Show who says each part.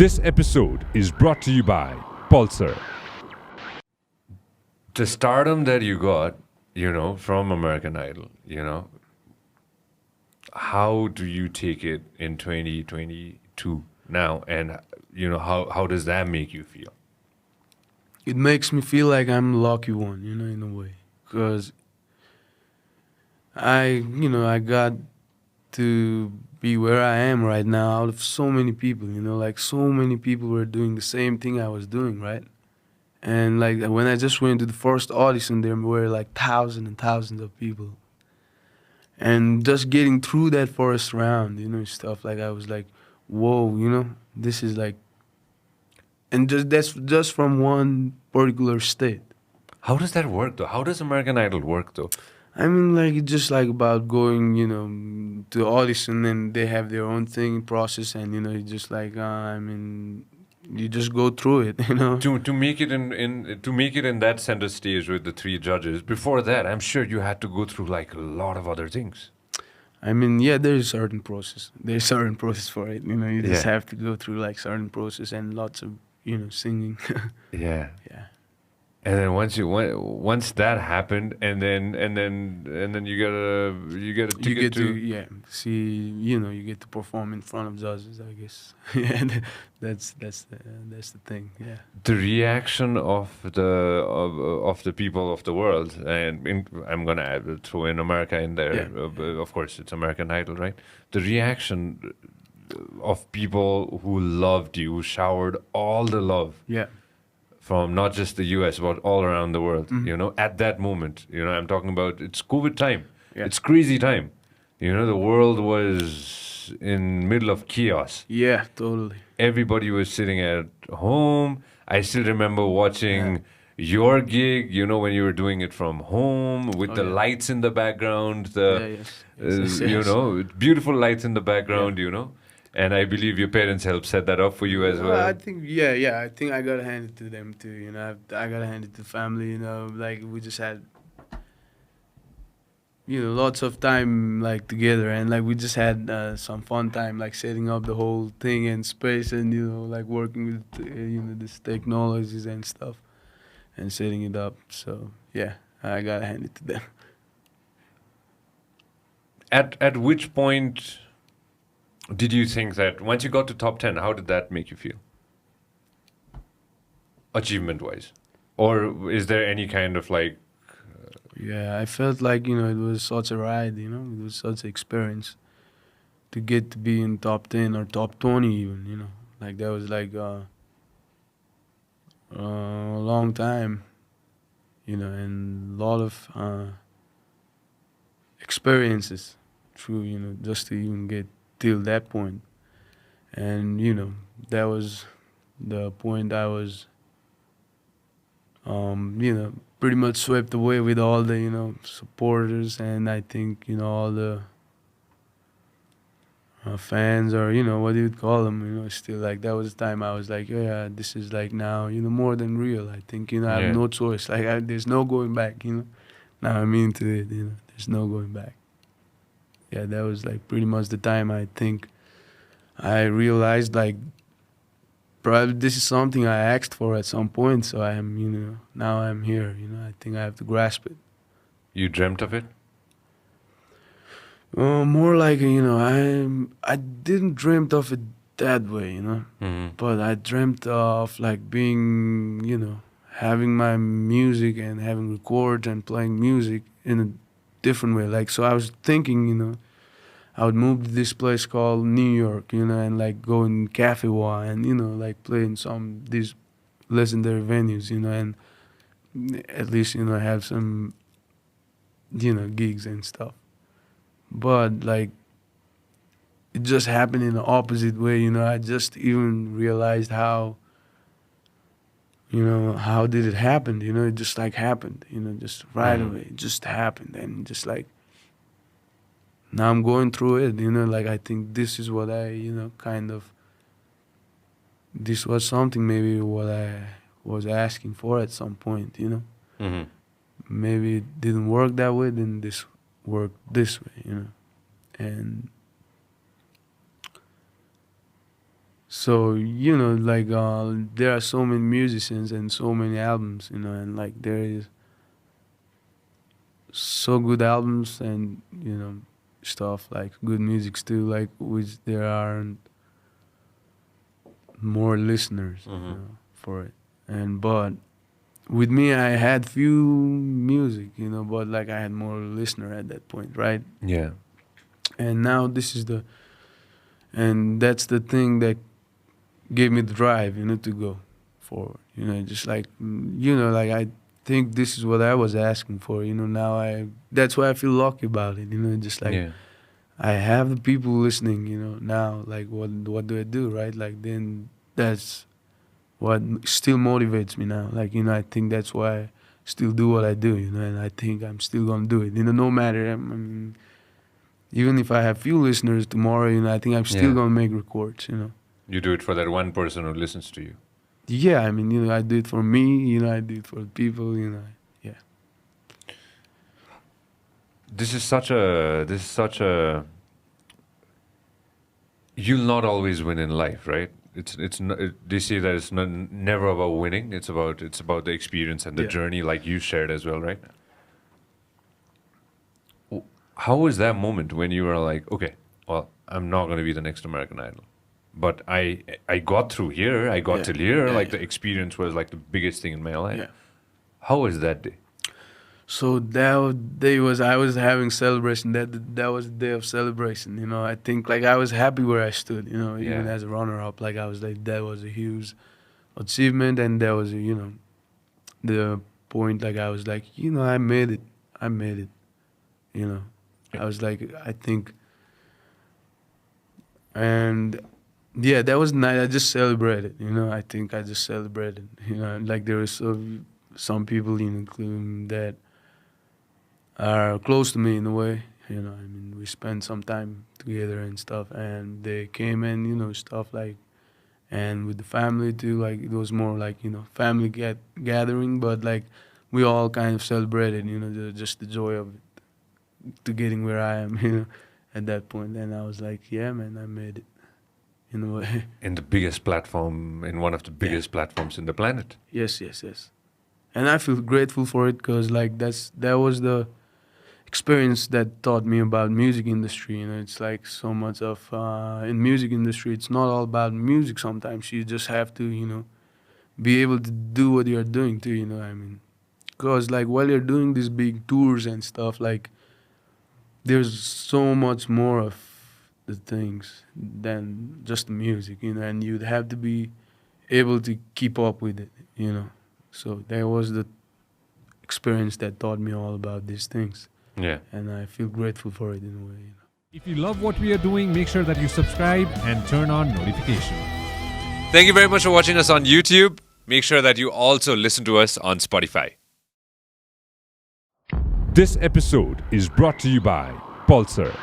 Speaker 1: This episode is brought to you by Pulsar.
Speaker 2: The stardom that you got, from American Idol, how do you take it in 2022 now? And, how does that make you feel?
Speaker 3: It makes me feel like I'm the lucky one, in a way. Because I got to be where I am right now out of so many people, like so many people were doing the same thing I was doing, right? And like when I just went to the first audition, there were like thousands and thousands of people. And just getting through that first round, stuff like I was like, whoa, this is like, and that's just from one particular state.
Speaker 2: How does that work, though? How does American Idol work, though?
Speaker 3: I mean, like it's just like about going, to audition, and they have their own thing process, and you just like, you just go through it,
Speaker 2: To make it in that center stage with the three judges. Before that, I'm sure you had to go through like a lot of other things.
Speaker 3: I mean, yeah, there's certain process. There's certain process for it. You just
Speaker 2: Yeah.
Speaker 3: have to go through like certain process and lots of, singing.
Speaker 2: Yeah.
Speaker 3: Yeah.
Speaker 2: And then once that happened, and then you get a ticket
Speaker 3: You get
Speaker 2: to.
Speaker 3: see, you get to perform in front of judges, I guess. Yeah, that's the thing. Yeah.
Speaker 2: The reaction of the people of the world, and I'm gonna throw in America in there.
Speaker 3: Yeah.
Speaker 2: Of course, it's American Idol, right? The reaction of people who loved you, who showered all the love
Speaker 3: Yeah.
Speaker 2: from not just the U.S. but all around the world. At that moment, I'm talking about it's COVID time.
Speaker 3: Yeah.
Speaker 2: It's crazy time. The world was in middle of chaos.
Speaker 3: Yeah, totally.
Speaker 2: Everybody was sitting at home. I still remember watching your gig, when you were doing it from home with the lights in the background,
Speaker 3: Yes.
Speaker 2: beautiful lights in the background, And I believe your parents helped set that up for you as well.
Speaker 3: I think, I think I gotta hand it to them too. I gotta hand it to family. Like we just had, lots of time like together, and like we just had some fun time, like setting up the whole thing in space, and like working with this technologies and stuff, and setting it up. So yeah, I gotta hand it to them.
Speaker 2: At which point did you think that once you got to top 10, how did that make you feel? Achievement-wise? Or is there any kind of like...
Speaker 3: Yeah, I felt like, it was such a ride, it was such an experience to get to be in top 10 or top 20 even, like that was like a long time, and a lot of experiences through, just to even get till that point. And, that was the point I was, pretty much swept away with all the, supporters, and I think, all the fans, or, what you would call them, still like that was the time I was like, yeah, this is like now, more than real. I think, I have no choice. Like there's no going back, Now I'm into it, there's no going back. Yeah, that was like pretty much the time I think I realized like probably this is something I asked for at some point, so I am, now I'm here, I think I have to grasp it.
Speaker 2: You dreamt of it?
Speaker 3: More like, I didn't dreamt of it that way, but I dreamt of like being, having my music and having records and playing music in a different way. Like, so I was thinking, I would move to this place called New York, and like go in Cafe Wa and, like play in some these legendary venues, and at least, have some, gigs and stuff. But like, it just happened in the opposite way, I just even realized how, how did it happen? It just like happened, just right away. It just happened, and just like, now I'm going through it, like I think this is what I, this was something maybe what I was asking for at some point,
Speaker 2: Mm-hmm.
Speaker 3: Maybe it didn't work that way, then this worked this way, and So like there are so many musicians and so many albums, and like there is so good albums and stuff like good music too, like which there aren't more listeners for it. And but with me, I had few music, but like I had more listener at that point, right?
Speaker 2: Yeah.
Speaker 3: And now and that's the thing that gave me the drive, to go forward. Just like like I think this is what I was asking for. Now that's why I feel lucky about it. Just like I have the people listening. Now like what do I do, right? Like then that's what still motivates me now. Like I think that's why I still do what I do. And I think I'm still gonna do it. No matter. I mean, even if I have few listeners tomorrow, I think I'm still gonna make records.
Speaker 2: You do it for that one person who listens to you.
Speaker 3: Yeah, I mean, I do it for me, I do it for the people, yeah.
Speaker 2: This is such a you'll not always win in life, right? They say that it's never about winning. It's about the experience and the journey, like you shared as well, right? How was that moment when you were like, okay, well, I'm not going to be the next American Idol, but I got through here. I got till here. Like the experience was like the biggest thing in my life.
Speaker 3: Yeah.
Speaker 2: How was that day?
Speaker 3: So that day I was having celebration. That was the day of celebration. I think like I was happy where I stood. Even as a runner-up, like I was like that was a huge achievement, and that was the point. Like I was like I made it. I was like I think, and yeah, that was nice. I just celebrated. I think I just celebrated. Like there was some people including that are close to me in a way. I mean, we spent some time together and stuff, and they came in, stuff like, and with the family too. Like it was more like family gathering, but like we all kind of celebrated, just the joy of it, to getting where I am, at that point. And I was like, yeah, man, I made it, in a way.
Speaker 2: In the biggest platform, in one of the biggest platforms in the planet.
Speaker 3: Yes. And I feel grateful for it because like that was the experience that taught me about music industry. It's like so much of in music industry, it's not all about music. Sometimes you just have to be able to do what you're doing too. I mean, because like while you're doing these big tours and stuff, like there's so much more of the things than just the music. And you'd have to be able to keep up with it. So that was the experience that taught me all about these things.
Speaker 2: Yeah.
Speaker 3: And I feel grateful for it in a way.
Speaker 1: If you love what we are doing, make sure that you subscribe and turn on notifications.
Speaker 2: Thank you very much for watching us on YouTube. Make sure that you also listen to us on Spotify.
Speaker 1: This episode is brought to you by Pulsar.